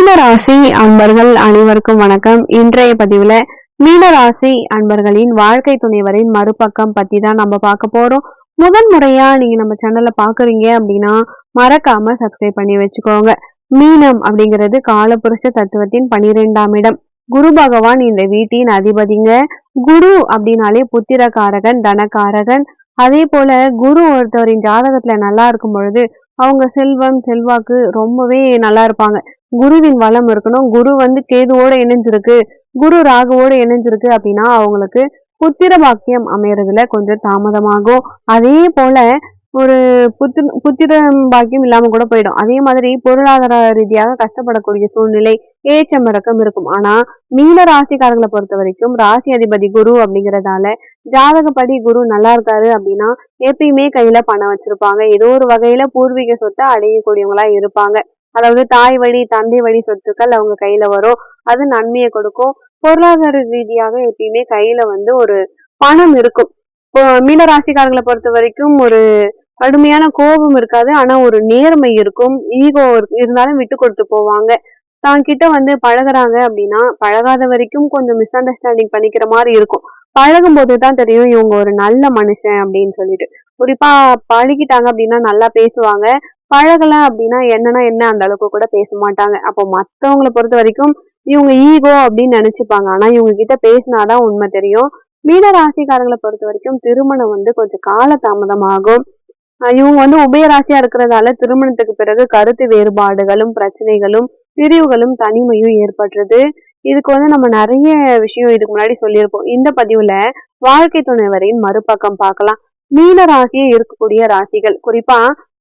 மீனராசி அன்பர்கள் அனைவருக்கும் வணக்கம். இன்றைய பதிவுல மீனராசி அன்பர்களின் வாழ்க்கை துணைவரின் மறுபக்கம் பத்தி தான் நம்ம பார்க்க போறோம். முதன் முறையா நீங்க நம்ம சேனல்ல பாக்குறீங்க அப்படின்னா மறக்காம சப்ஸ்கிரைப் பண்ணி வச்சுக்கோங்க. மீனம் அப்படிங்கிறது காலபுருஷ தத்துவத்தின் 12ஆம் இடம். குரு பகவான் இந்த வீட்டின் அதிபதிங்க. குரு அப்படின்னாலே புத்திரகாரகன், தனகாரகன். அதே போல குரு ஒருத்தவரின் ஜாதகத்துல நல்லா இருக்கும் பொழுது அவங்க செல்வம் செல்வாக்கு ரொம்பவே நல்லா இருப்பாங்க. குருவின் வளம் இருக்கணும். குரு கேதுவோட இணைஞ்சிருக்கு, குரு ராகுவோட இணைஞ்சிருக்கு அப்படின்னா அவங்களுக்கு புத்திர பாக்கியம் அமையறதுல கொஞ்சம் தாமதமாகும். அதே போல ஒரு புத்திர பாக்கியம் இல்லாம கூட போயிடும். அதே மாதிரி பொருளாதார ரீதியாக கஷ்டப்படக்கூடிய சூழ்நிலை, ஏற்றம் இறக்கம் இருக்கும். ஆனா மீன ராசிக்காரங்களை பொறுத்த வரைக்கும் ராசி அதிபதி குரு அப்படிங்கறதால ஜாதகப்படி குரு நல்லா இருக்காரு அப்படின்னா எப்பயுமே கையில பணம் வச்சிருப்பாங்க. ஏதோ ஒரு வகையில பூர்வீக சொத்தை அடையக்கூடியவங்களா இருப்பாங்க. அதாவது தாய் வழி தந்தை வழி சொத்துக்கள் அவங்க கையில வரும். அது நன்மையை கொடுக்கும். பொருளாதார ரீதியாக எப்பயுமே கையில ஒரு பணம் இருக்கும். இப்போ மீனராசிக்காரங்களை பொறுத்த வரைக்கும் ஒரு கடுமையான கோபம் இருக்காது. ஆனா ஒரு நேர்மை இருக்கும். ஈகோ இருந்தாலும் விட்டு கொடுத்து போவாங்க. தான் கிட்ட பழகுறாங்க அப்படின்னா பழகாத வரைக்கும் கொஞ்சம் மிஸ் அண்டர்ஸ்டாண்டிங் பண்ணிக்கிற மாதிரி இருக்கும். பழகும் போதுதான் தெரியும் இவங்க ஒரு நல்ல மனுஷன் அப்படின்னு சொல்லிட்டு. குறிப்பா பழகிட்டாங்க அப்படின்னா நல்லா பேசுவாங்க. பழகல அப்படின்னா என்னன்னா என்ன அந்த அளவுக்கு கூட பேச மாட்டாங்க. அப்போ மத்தவங்களை பொறுத்த வரைக்கும் இவங்க ஈகோ அப்படின்னு நினைச்சுப்பாங்க. ஆனா இவங்க கிட்ட பேசினாதான் உண்மை தெரியும். மீன ராசிக்காரங்களை பொறுத்த வரைக்கும் திருமணம் கொஞ்சம் கால தாமதமாகும். இவங்க உபயராசியா இருக்கிறதால திருமணத்துக்கு பிறகு கருத்து வேறுபாடுகளும் பிரச்சனைகளும் பிரிவுகளும் தனிமையும் ஏற்படுறது. இதுக்கு நம்ம நிறைய விஷயம் இதுக்கு முன்னாடி சொல்லியிருப்போம். இந்த பதிவுல வாழ்க்கை துணைவரின் மறுபக்கம் பார்க்கலாம். மீன ராசியை இருக்கக்கூடிய ராசிகள், குறிப்பா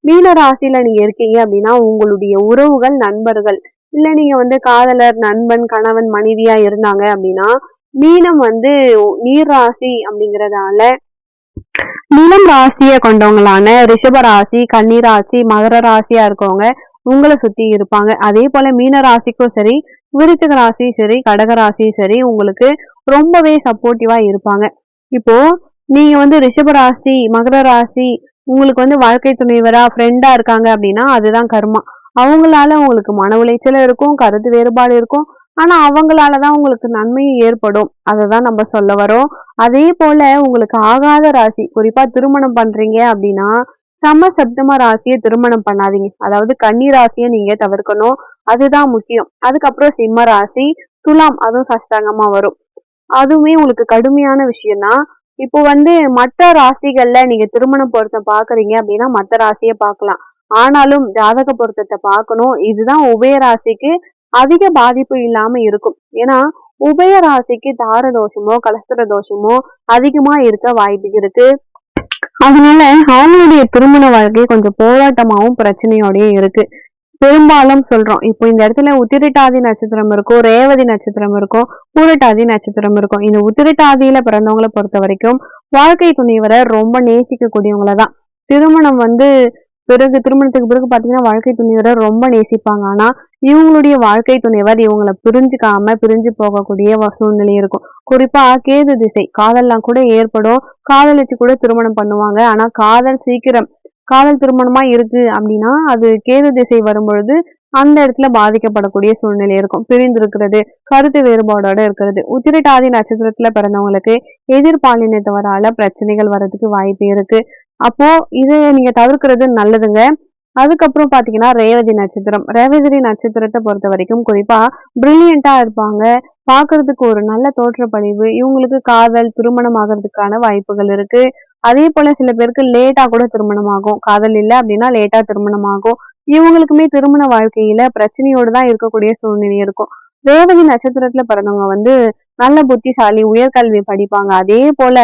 மீன ராசியில நீங்க இருக்கீங்க அப்படின்னா உங்களுடைய உறவுகள், நண்பர்கள், இல்ல நீங்க காதலர், நண்பன், கணவன், மனைவியா இருந்தாங்க அப்படின்னா மீனம் நீர் ராசி அப்படிங்கறதால நிலம் ராசிய கொண்டவங்களான ரிஷப ராசி, கன்னி ராசி, மகர ராசியா இருக்கவங்க உங்களை சுத்தி இருப்பாங்க. அதே போல மீன ராசிக்கும் சரி, விருச்சிக ராசி சரி, கடக ராசி சரி உங்களுக்கு ரொம்பவே சப்போர்ட்டிவா இருப்பாங்க. இப்போ நீங்க ரிஷப ராசி, மகர ராசி உங்களுக்கு வாழ்க்கை துணைவரா ஃப்ரெண்டா இருக்காங்க அப்படின்னா அதுதான் கர்மா. அவங்களால உங்களுக்கு மன உளைச்சல் இருக்கும், கருத்து வேறுபாடு இருக்கும். ஆனா அவங்களாலதான் உங்களுக்கு நன்மையும் ஏற்படும். அததான் நம்ம சொல்ல வரோம். அதே போல உங்களுக்கு ஆகாத ராசி, குறிப்பா திருமணம் பண்றீங்க அப்படின்னா சப்தம ராசியை திருமணம் பண்ணாதீங்க. அதாவது கன்னி ராசியை நீங்க தவிர்க்கணும். அதுதான் முக்கியம். அதுக்கப்புறம் சிம்ம ராசி, துலாம், அதுவும் சஷ்டாங்கமா வரும். அதுவுமே உங்களுக்கு கடுமையான விஷயம்தான். இப்போ மற்ற ராசிகள்ல நீங்க திருமண பொருத்தம் பாக்குறீங்க அப்படின்னா மற்ற ராசியை பார்க்கலாம். ஆனாலும் ஜாதக பொருத்தத்தை பார்க்கணும். இதுதான் உபய ராசிக்கு அதிக பாதிப்பு இல்லாம இருக்கும். ஏன்னா உபய ராசிக்கு தார தோஷமோ கலஸ்திர தோஷமோ அதிகமா இருக்க வாய்ப்பு இருக்கு. அதனால அவங்களுடைய திருமண வாழ்க்கை கொஞ்சம் போராட்டமாவும் பிரச்சனையோடய இருக்கு. பெரும்பாலும் சொல்றோம். இப்போ இந்த இடத்துல உத்திரட்டாதி நட்சத்திரம் இருக்கும், ரேவதி நட்சத்திரம் இருக்கும், பூரட்டாதி நட்சத்திரம் இருக்கும். இந்த உத்திரட்டாதியில பிறந்தவங்களை பொறுத்த வரைக்கும் வாழ்க்கை துணைவரை ரொம்ப நேசிக்கக்கூடியவங்களதான். திருமணம் திருமணத்துக்கு பிறகு பாத்தீங்கன்னா வாழ்க்கை துணைவரை ரொம்ப நேசிப்பாங்க. ஆனா இவங்களுடைய வாழ்க்கை துணைவர் இவங்களை பிரிஞ்சுக்காம பிரிஞ்சு போகக்கூடிய சூழ்நிலை இருக்கும். குறிப்பா கேது திசை காதல்லாம் கூட ஏற்படும். காதலிச்சு கூட திருமணம் பண்ணுவாங்க. ஆனா காதல் திருமணமா இருக்கு அப்படின்னா அது கேது திசை வரும்பொழுது அந்த இடத்துல பாதிக்கப்படக்கூடிய சூழ்நிலை இருக்கும். பிரிந்து இருக்கிறது, கருத்து வேறுபாடோட இருக்கிறது. உத்திரட்டாதி நட்சத்திரத்துல பிறந்தவங்களுக்கு எதிர்பாலினத்தவரால பிரச்சனைகள் வர்றதுக்கு வாய்ப்பு இருக்கு. அப்போ இதை நீங்க தவிர்க்கிறது நல்லதுங்க. அதுக்கப்புறம் பாத்தீங்கன்னா ரேவதி நட்சத்திரத்தை பொறுத்த வரைக்கும் குறிப்பா பிரில்லியண்டா இருப்பாங்க. பாக்குறதுக்கு ஒரு நல்ல தோற்றப்படிவு. இவங்களுக்கு காதல் திருமணம் ஆகிறதுக்கான வாய்ப்புகள் இருக்கு. அதே போல சில பேருக்கு லேட்டா கூட திருமணம் ஆகும். காதல் இல்லை அப்படின்னா லேட்டா திருமணம் ஆகும். இவங்களுக்குமே திருமண வாழ்க்கையில பிரச்சனையோடு தான் இருக்கக்கூடிய சூழ்நிலை இருக்கும். ரேவதி நட்சத்திரத்துல பிறந்தவங்க நல்ல புத்திசாலி, உயர்கல்வி படிப்பாங்க. அதே போல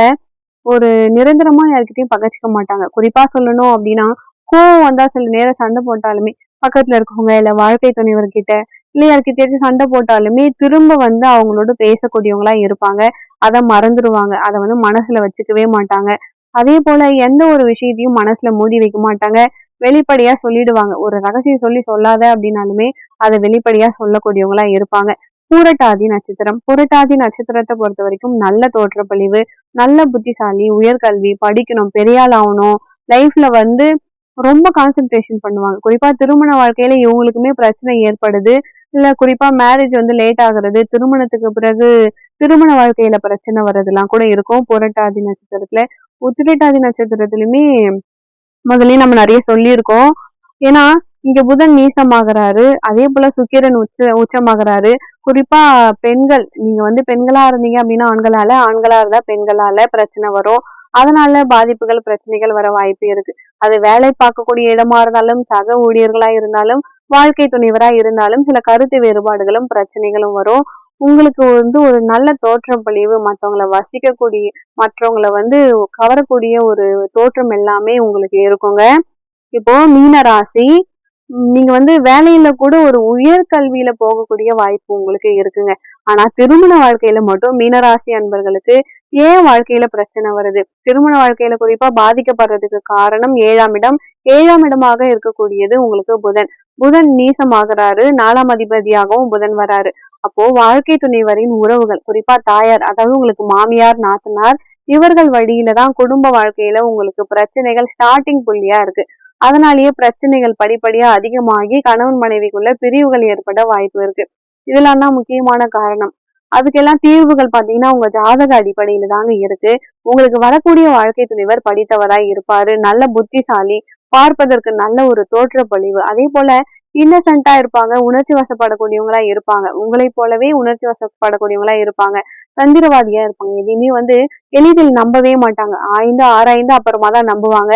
ஒரு நிரந்தரமா யார்கிட்டயும் பகச்சிக்க மாட்டாங்க. குறிப்பா சொல்லணும் அப்படின்னா கோவம் வந்தா சில நேரம் சண்டை போட்டாலுமே பக்கத்துல இருக்கவங்க இல்ல வாழ்க்கை துணைவர்கிட்ட இல்ல யார்கிட்டயாச்சும் சண்டை போட்டாலுமே திரும்ப அவங்களோட பேசக்கூடியவங்களா இருப்பாங்க. அதை மறந்துடுவாங்க. அதை மனசுல வச்சுக்கவே மாட்டாங்க. அதே போல எந்த ஒரு விஷயத்தையும் மனசுல மூடி வைக்க மாட்டாங்க. வெளிப்படையா சொல்லிடுவாங்க. ஒரு ரகசியம் சொல்லாத அப்படின்னாலுமே அதை வெளிப்படையா சொல்லக்கூடியவங்களா இருப்பாங்க. புரட்டாதி நட்சத்திரத்தை பொறுத்த வரைக்கும் நல்ல தோற்றப்பொழிவு, நல்ல புத்திசாலி, உயர்கல்வி, படிக்கணும், பெரியாள் ஆகணும், லைஃப்ல ரொம்ப கான்சென்ட்ரேஷன் பண்ணுவாங்க. குறிப்பா திருமண வாழ்க்கையில இவங்களுக்குமே பிரச்சனை ஏற்படுது. இல்ல குறிப்பா மேரேஜ் வந்து லேட் ஆகுறது, திருமணத்துக்கு பிறகு திருமண வாழ்க்கையில பிரச்சனை வர்றதெல்லாம் கூட இருக்கும். புரட்டாதி நட்சத்திரத்துல. உத்திரட்டாதி நட்சத்திரத்திலயுமே முதல்லயே நம்ம நெறைய சொல்லியிருக்கோம். ஏன்னா, இங்க புதன் நீசமாகுறாரு. அதேபோல சுக்கிரன் உச்சமாகுறாரு. குறிப்பா பெண்கள், நீங்க வந்து பெண்களா இருந்தீங்க அப்டின்னா ஆண்களால, ஆண்களா இருந்தா பெண்களால பிரச்சனை வரும். அதனால பாதிப்புகள், பிரச்சனைகள் வர வாய்ப்பு இருக்கு. அது வேலை பார்க்கக்கூடிய இடமா இருந்தாலும், சக ஊழியர்களா இருந்தாலும், வாழ்க்கை துணைவரா இருந்தாலும், சில கருத்து வேறுபாடுகளும், பிரச்சனைகளும் வரும். உங்களுக்கு வந்து ஒரு நல்ல தோற்றப்பொழிவு, மத்தவங்கள வசிக்கக்கூடிய மற்றவங்கள வந்து கவரக்கூடிய ஒரு தோற்றம் எல்லாமே உங்களுக்கு இருக்குங்க. இப்போ மீன ராசி, நீங்க வந்து வேலையில கூட ஒரு உயர் கல்வியில போகக்கூடிய வாய்ப்பு உங்களுக்கு இருக்குங்க. ஆனா திருமண வாழ்க்கையில மட்டும் மீனராசி அன்பர்களுக்கு ஏன் வாழ்க்கையில பிரச்சனை வருது? திருமண வாழ்க்கையில குறிப்பா பாதிக்கப்படுறதுக்கு காரணம் 7ஆம் இடம். 7ஆம் இடமாக இருக்கக்கூடியது உங்களுக்கு புதன். புதன் நீசமாகுறாரு. 4ஆம் அதிபதியாகவும் புதன் வராரு. அப்போ வாழ்க்கை துணைவரின் உறவுகள், குறிப்பா தாயார், அதாவது உங்களுக்கு மாமியார், நாத்தனார், இவர்கள் வழியில தான் குடும்ப வாழ்க்கையில உங்களுக்கு பிரச்சனைகள் ஸ்டார்ட்டிங் புள்ளியா இருக்கு. அதனாலேயே பிரச்சனைகள் படிப்படியா அதிகமாகி கணவன் மனைவிக்குள்ள பிரிவுகள் ஏற்பட வாய்ப்பு இருக்கு. இதெல்லாம் தான் முக்கியமான காரணம். அதுக்கெல்லாம் தீர்வுகள் பார்த்தீங்கன்னா, உங்க ஜாதக அடிப்படையில தாங்க இருக்கு. உங்களுக்கு வரக்கூடிய வாழ்க்கை துணைவர் படித்தவராய் இருப்பாரு. நல்ல புத்திசாலி, பார்ப்பதற்கு நல்ல ஒரு தோற்றப்பொழிவு. அதேபோல இன்னசென்ட்டா இருப்பாங்க. உணர்ச்சி வசப்படக்கூடியவங்களா இருப்பாங்க. உங்களைப் போலவே உணர்ச்சி வசப்படக்கூடியவங்களா இருப்பாங்க. தந்திரவாதியா இருப்பாங்க. எதையுமே வந்து எளிதில் நம்பவே மாட்டாங்க. ஆய்ந்து ஆராய்ந்து அப்புறமா தான் நம்புவாங்க.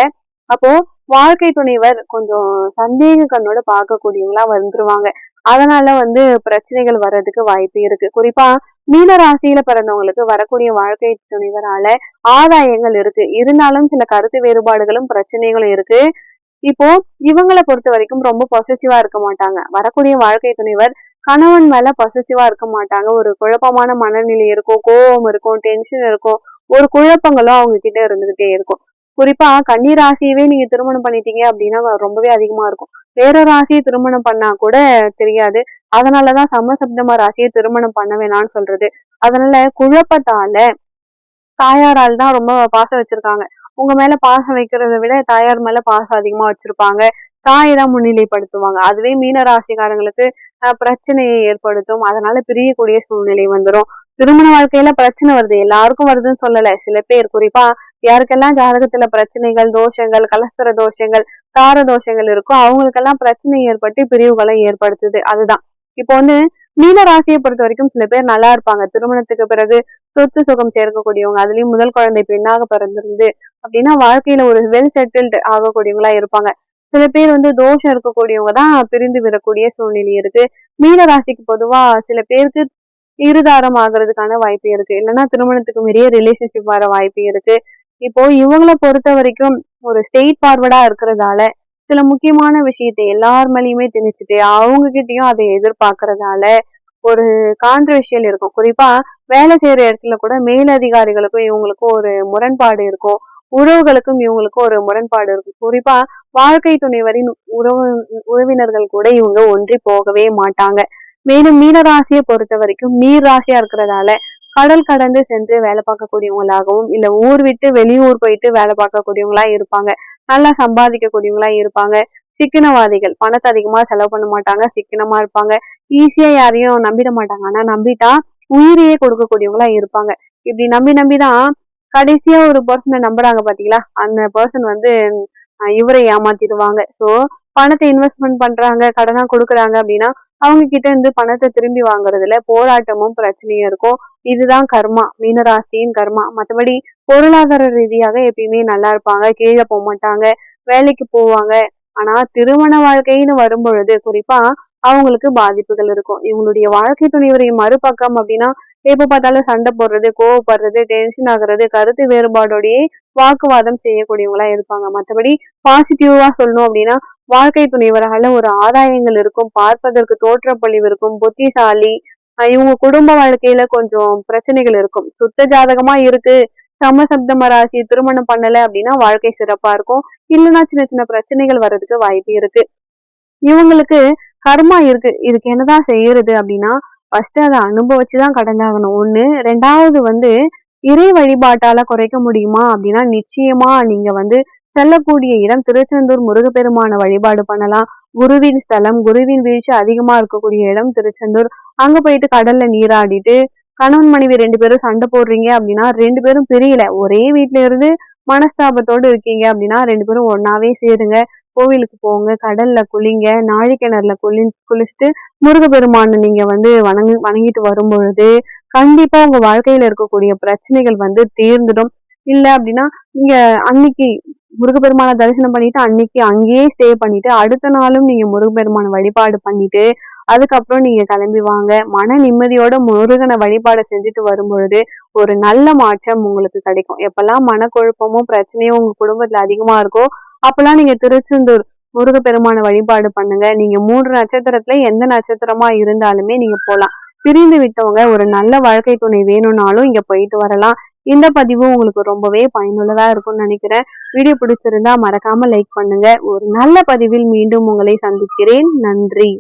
அப்போ வாழ்க்கை துணைவர் கொஞ்சம் சந்தேக கண்ணோட பார்க்கக்கூடியவங்களா வந்துருவாங்க. அதனால வந்து பிரச்சனைகள் வர்றதுக்கு வாய்ப்பு இருக்கு. குறிப்பா மீன ராசியில பிறந்தவங்களுக்கு வரக்கூடிய வாழ்க்கை துணைவரால ஆதாயங்கள் இருக்கு. இருந்தாலும் சில கருத்து வேறுபாடுகளும், பிரச்சனைகளும் இருக்கு. இப்போ இவங்கள பொறுத்தவரைக்கும் ரொம்ப பொசசிவா இருக்க மாட்டாங்க. வரக்கூடிய வாழ்க்கை துணைவர் கணவன் மேல பொசசிவா இருக்க மாட்டாங்க. ஒரு குழப்பமான மனநிலை இருக்கும், கோவம் இருக்கும், டென்ஷன் இருக்கும். ஒரு குழப்பங்களும் அவங்க கிட்ட இருந்துகிட்டே இருக்கும். குறிப்பா கன்னி ராசியவே நீங்க திருமணம் பண்ணிட்டீங்க அப்படின்னா ரொம்பவே அதிகமா இருக்கும். வேற ராசியை திருமணம் பண்ணா கூட தெரியாது. அதனாலதான் சமசப்தம ராசியை திருமணம் பண்ண வேணாம்னு சொல்றது. அதனால குழப்பத்தால தாயாரால் தான் ரொம்ப பாசம் வச்சிருக்காங்க. உங்க மேல பாசம் வைக்கிறத விட தாயார் மேல பாசம் அதிகமா வச்சிருப்பாங்க. தாயை தான் முன்னிலைப்படுத்துவாங்க. அதுவே மீன ராசிக்காரங்களுக்கு பிரச்சனையை ஏற்படுத்தும். அதனால பிரியக்கூடிய சூழ்நிலை வந்துரும். திருமண வாழ்க்கையில பிரச்சனை வருது. எல்லாருக்கும் வருதுன்னு சொல்லல. சில பேர் குறிப்பா யாருக்கெல்லாம் ஜாதகத்துல பிரச்சனைகள், தோஷங்கள், கலஸ்தர தோஷங்கள், தார தோஷங்கள் இருக்கோ அவங்களுக்கெல்லாம் பிரச்சனை ஏற்பட்டு பிரிவுகளை ஏற்படுத்துது. அதுதான். இப்போ வந்து மீன ராசியை பொறுத்த வரைக்கும் சில பேர் நல்லா இருப்பாங்க. திருமணத்துக்கு பிறகு சொத்து சுகம் சேர்க்கக்கூடியவங்க. அதுலயும் முதல் குழந்தை பெண்ணாக பிறந்திருந்து அப்படின்னா வாழ்க்கையில ஒரு வெல் செட்டில்டு ஆகக்கூடியவங்களா இருப்பாங்க. சில பேர் வந்து தோஷம் இருக்கக்கூடியவங்க தான் பிரிந்து விடக்கூடிய சூழ்நிலை இருக்கு. மீன ராசிக்கு பொதுவா சில பேருக்கு இருதாரம் ஆகுறதுக்கான வாய்ப்பு இருக்கு. இல்லைன்னா திருமணத்துக்கு மீறிய ரிலேஷன்ஷிப் வர வாய்ப்பு இருக்கு. இப்போ இவங்கள பொறுத்த வரைக்கும் ஒரு ஸ்ட்ரெயிட் ஃபார்வர்டா இருக்கிறதால சில முக்கியமான விஷயத்தை எல்லார் மேலயுமே திணிச்சுட்டு அவங்க கிட்டயும் அதை எதிர்பார்க்கறதால ஒரு கான்ட்ரவர்ஷியல் இருக்கும். குறிப்பா வேலை செய்யற இடத்துல கூட மேலதிகாரிகளுக்கும் இவங்களுக்கும் ஒரு முரண்பாடு இருக்கும். உறவுகளுக்கும் இவங்களுக்கும் ஒரு முரண்பாடு இருக்கும். குறிப்பா வாழ்க்கை துணைவரின் உறவினர்கள் கூட இவங்க ஒன்றி போகவே மாட்டாங்க. மேலும் மீன ராசியை பொறுத்த வரைக்கும் நீர் ராசியா இருக்கிறதால கடல் கடந்து சென்று வேலை பார்க்கக்கூடியவங்களாகவும், இல்ல ஊர் விட்டு வெளியூர் போயிட்டு வேலை பார்க்கக்கூடியவங்களா இருப்பாங்க. நல்லா சம்பாதிக்கக்கூடியவங்களா இருப்பாங்க. சிக்கனவாதிகள். பணத்தை அதிகமா செலவு பண்ண மாட்டாங்க. சிக்கனமா இருப்பாங்க. ஈஸியா யாரையும் நம்பிட மாட்டாங்க. ஆனா நம்பிட்டா உயிரையே கொடுக்கக்கூடியவங்களா இருப்பாங்க. இப்படி நம்பி நம்பிதான் கடைசியா ஒரு பர்சனை நம்புறாங்க பாத்தீங்களா? அந்த பர்சன் வந்து இவரை ஏமாத்திடுவாங்க. சோ பணத்தை இன்வெஸ்ட்மெண்ட் பண்றாங்க, கடனா கொடுக்குறாங்க அப்படின்னா அவங்க கிட்ட இருந்து பணத்தை திரும்பி வாங்குறதுல போராட்டமும் பிரச்சனையும் இருக்கும். இதுதான் கர்மா, மீனராசியின் கர்மா. மத்தபடி பொருளாதார ரீதியாக எப்பயுமே நல்லா இருப்பாங்க. கீழே போக மாட்டாங்க. வேலைக்கு போவாங்க. ஆனா திருமண வாழ்க்கைன்னு வரும்பொழுது குறிப்பா அவங்களுக்கு பாதிப்புகள் இருக்கும். இவங்களுடைய வாழ்க்கை துணைவரின் மறுபக்கம் அப்படின்னா எப்ப பார்த்தாலும் சண்டை போடுறது, கோவப்படுறது, டென்ஷன் ஆகுறது, கருத்து வேறுபாடோடையே வாக்குவாதம் செய்யக்கூடியவங்களா இருப்பாங்க. மத்தபடி பாசிட்டிவா சொல்லணும் அப்படின்னா வாழ்க்கை துணைவரால ஒரு ஆதாயங்கள் இருக்கும். பார்ப்பதற்கு தோற்றப்பொழிவு இருக்கும். புத்திசாலி. இவங்க குடும்ப வாழ்க்கையில கொஞ்சம் பிரச்சனைகள் இருக்கும். சுத்த ஜாதகமா இருக்கு. சமசப்தம ராசி திருமணம் பண்ணல அப்படின்னா வாழ்க்கை சிறப்பா இருக்கும். இல்லைன்னா சின்ன சின்ன பிரச்சனைகள் வர்றதுக்கு வாய்ப்பு இருக்கு. இவங்களுக்கு கர்மா இருக்கு. இதுக்கு என்னதான் செய்யறது அப்படின்னா ஃபர்ஸ்ட் அதை அனுபவிச்சுதான் கடந்தாகணும். ஒண்ணு. 2வது வந்து இறை வழிபாட்டால குறைக்க முடியுமா அப்படின்னா நிச்சயமா நீங்க வந்து செல்லக்கூடிய இடம் திருச்செந்தூர் முருகப்பெருமான வழிபாடு பண்ணலாம். குருவின் ஸ்தலம், குருவின் வீழ்ச்சி அதிகமா இருக்கக்கூடிய இடம் திருச்செந்தூர். அங்க போயிட்டு கடல்ல நீராடிட்டு கணவன் மனைவி 2 பேரும் சண்டை போடுறீங்க அப்படின்னா 2 பேரும் பிரியல. ஒரே வீட்ல இருந்து மனஸ்தாபத்தோடு இருக்கீங்க அப்படின்னா 2 பேரும் ஒண்ணாவே சேருங்க. கோவிலுக்கு போங்க, கடல்ல குளிங்க, நாழிக்கிணறுல குளிச்சுட்டு முருகப்பெருமான நீங்க வணங்கிட்டு வரும்பொழுது, கண்டிப்பா உங்க வாழ்க்கையில இருக்கக்கூடிய பிரச்சனைகள் தீர்ந்துடும். இல்ல அப்படின்னா, நீங்க அன்னைக்கு முருகப்பெருமான தரிசனம் பண்ணிட்டு, அன்னைக்கு அங்கேயே ஸ்டே பண்ணிட்டு, அடுத்த நாளும் நீங்க முருகப்பெருமான வழிபாடு பண்ணிட்டு, அதுக்கப்புறம் நீங்க கிளம்பி வாங்க. மன நிம்மதியோட முருகன வழிபாடு செஞ்சுட்டு வரும்பொழுது, ஒரு நல்ல மாற்றம் உங்களுக்கு கிடைக்கும். எப்பல்லாம் மனக்குழப்பமும், பிரச்சனையும் உங்க குடும்பத்துல அதிகமா இருக்கோ, அப்பல்லாம் நீங்க திருச்செந்தூர் முருகப்பெருமான வழிபாடு பண்ணுங்க. நீங்க 3 நட்சத்திரத்துல எந்த நட்சத்திரமா இருந்தாலுமே நீங்க போலாம். பிரிந்து விட்டவங்க ஒரு நல்ல வாழ்க்கை துணை வேணும்னாலும் இங்க போயிட்டு வரலாம். இந்த பதிவு உங்களுக்கு ரொம்பவே பயனுள்ளதா இருக்கும்னு நினைக்கிறேன். வீடியோ பிடிச்சிருந்தா மறக்காம லைக் பண்ணுங்க. ஒரு நல்ல பதிவில் மீண்டும் உங்களை சந்திக்கிறேன். நன்றி.